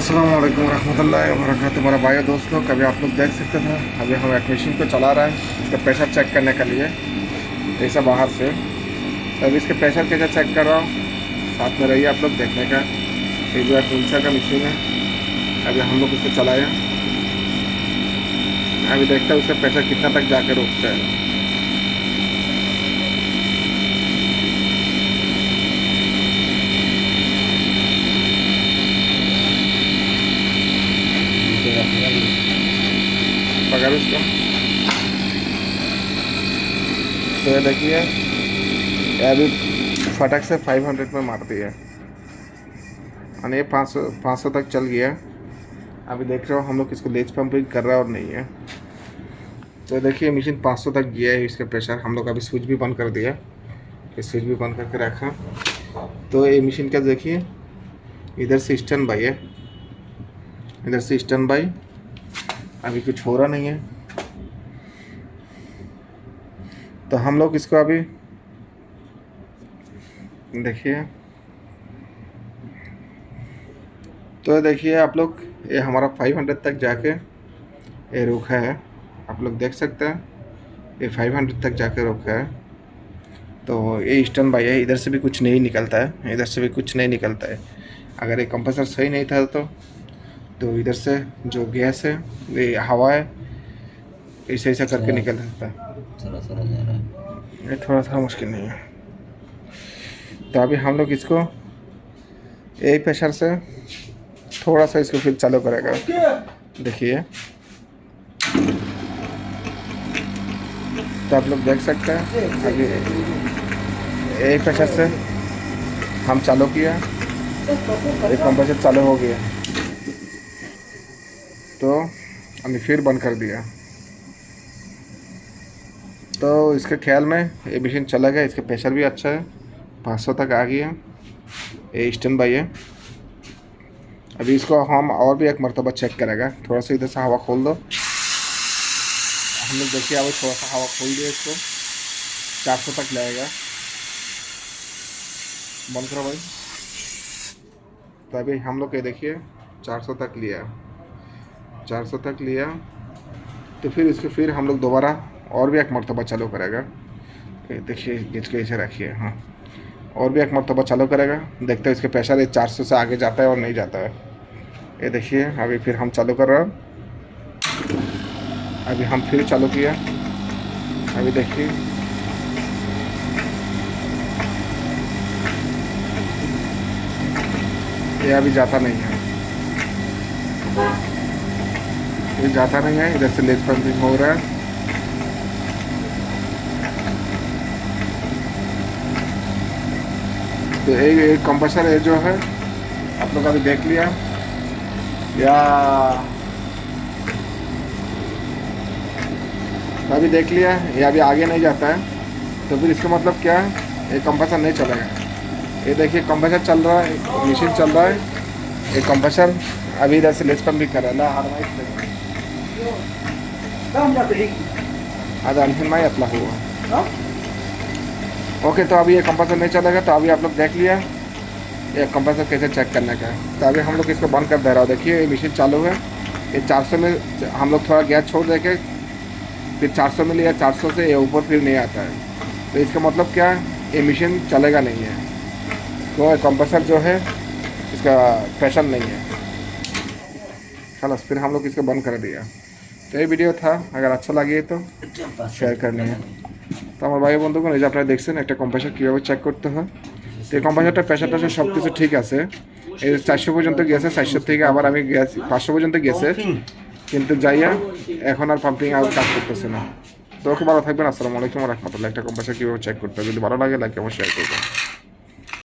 अस्सलाम वालेकुम रहमतुल्लाहि व बरकातुहू। मेरा भाई दोस्त लोग, कभी आप लोग देख सकते थे, अभी हम एक मशीन को चला रहे हैं इसका प्रेशर चेक करने के लिए, ऐसा बाहर से। तो अभी इसके प्रेशर कैसे चेक कर रहा हूँ, साथ में रहिए आप लोग देखने का। ये जो है इंसा का मशीन है, अभी हम लोग उसको चलाए, अभी देखते हैं उसका प्रेशर कितना तक जाकर रुकता है। पकड़ उसको, तो ये देखिए ये अभी फटक से 500 में मार दिया और ये 500 तक चल गया। अभी देख रहे हो हम लोग इसको लेज पंपिंग कर रहा है और नहीं है। तो देखिए मशीन 500 तक गया है इसका प्रेशर। हम लोग अभी स्विच भी बंद कर दिया, ये स्विच भी बंद करके रखा। तो ये मशीन का देखिए, इधर से स्टैंड बाई है, इधर से स्टैंड बाई, अभी कुछ हो रहा नहीं है। तो हम लोग इसको अभी देखिए, तो देखिए आप लोग, ये हमारा 500 तक जाके ये रुका है, आप लोग देख सकते हैं ये 500 तक जाके रुका है। तो ये स्टैंड बाई है, इधर से भी कुछ नहीं निकलता है, इधर से भी कुछ नहीं निकलता है। अगर ये कंप्रेसर सही नहीं था तो इधर से जो गैस है, ये हवा है, ऐसे ऐसा करके निकल सकता है। ये थोड़ा सा मुश्किल नहीं है। तो अभी हम लोग इसको यही प्रेशर से थोड़ा सा इसको फिर चालू करेगा। देखिए, तो आप लोग देख सकते हैं अभी यही प्रेशर से हम चालू किया, एक कंप्रेसर चालू हो गया, तो हमने फिर बंद कर दिया। तो इसके ख्याल में ये मशीन चला गया, इसका प्रेशर भी अच्छा है, 500 तक आ गया। ये स्टैंड बाई है। अभी इसको हम और भी एक मरतबा चेक करेगा। थोड़ा सा इधर से हवा खोल दो, हम लोग देखिए अभी थोड़ा सा हवा खोल दिया, इसको 400 तक लाएगा। बंद करो भाई। तो अभी हम लोग ये देखिए 400 तक लिया, 400 तक लिया। तो फिर इसको फिर हम लोग दोबारा और भी एक मरतबा चालू करेगा। ये देखिए गेज को ऐसे रखिए, हाँ, और भी एक मरतबा चालू करेगा। देखते हैं इसके प्रेशर ये 400 से आगे जाता है और नहीं जाता है। ये देखिए अभी फिर हम चालू कर रहे हैं, अभी हम फिर चालू किया। अभी देखिए ये अभी जाता नहीं है, ये जाता नहीं है। इधर से लेज पंपिंग हो रहा है। तो एक कंप्रेसर है जो है, आप लोग अभी देख लिया या अभी देख लिया, ये अभी आगे नहीं जाता है। तो फिर इसका मतलब क्या है, ये कंप्रेसर नहीं चलेगा। ये देखिए कंप्रेसर चल रहा है, मशीन चल रहा है, ये कंप्रेसर अभी इधर से लेज पंपिंग कर रहा है। आधा माई अतला हुआ। ओके, तो अभी ये कंप्रेसर नहीं चलेगा। तो अभी आप लोग देख लिया ये कंप्रेसर कैसे चेक करने का है। तो अभी हम लोग इसको बंद कर दे रहा हूँ। देखिए ये मशीन चालू है, ये 400 में हम लोग थोड़ा गैस छोड़ देके फिर 400 में लिया, 400 से ये ऊपर फिर नहीं आता है। तो इसका मतलब क्या है, ये मशीन चलेगा नहीं है। तो कंप्रेसर जो है इसका प्रेशर नहीं है, खलास। फिर हम लोग इसको बंद कर दिया। तो ये वीडियो था, अगर अच्छा लगे तो शेयर करनी है। তো আমার ভাই বন্ধুগণ, এই যে আপনারা দেখছেন একটা কম্প্রেসার কীভাবে চেক করতে হয়। তো এই কম্প্রেসারটা প্রেশার টেশার সব কিছু ঠিক আছে। এই 400 পর্যন্ত গেছে, 400 থেকে আবার আমি গেছি 500 পর্যন্ত গেছে, কিন্তু যাইয়া এখন আর পাম্পিং আর কাজ করতেছে না। তো ওকে, ভালো থাকবেন। আসসালামু আলাইকুম ওয়া রাহমাতুল্লাহ। একটা কম্প্রেসার কীভাবে চেক করতে হয়, যদি ভালো লাগে লাইক এবং শেয়ার করবেন।